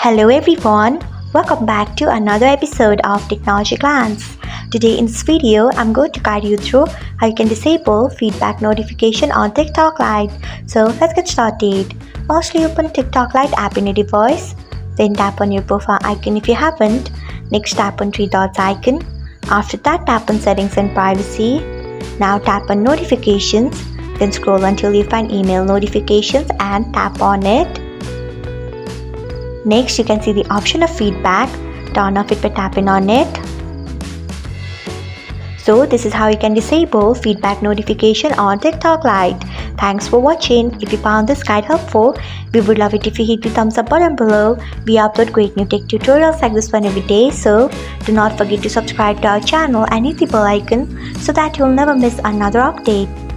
Hello everyone, welcome back to another episode of Technology Glance. Today in this video, I'm going to guide you through how you can disable feedback notification on TikTok Lite. So let's get started. Firstly, open TikTok Lite app in your device. Then tap on your profile icon if you haven't. Next tap on three dots icon. After that, tap on settings and privacy. Now tap on notifications. Then scroll until you find email notifications and tap on it. Next, you can see the option of feedback. Turn off it by tapping on it. So this is how you can disable feedback notification on TikTok Lite. Thanks for watching. If you found this guide helpful, we would love it if you hit the thumbs up button below. We upload great new tech tutorials like this one every day, so do not forget to subscribe to our channel and hit the bell icon so that you'll never miss another update.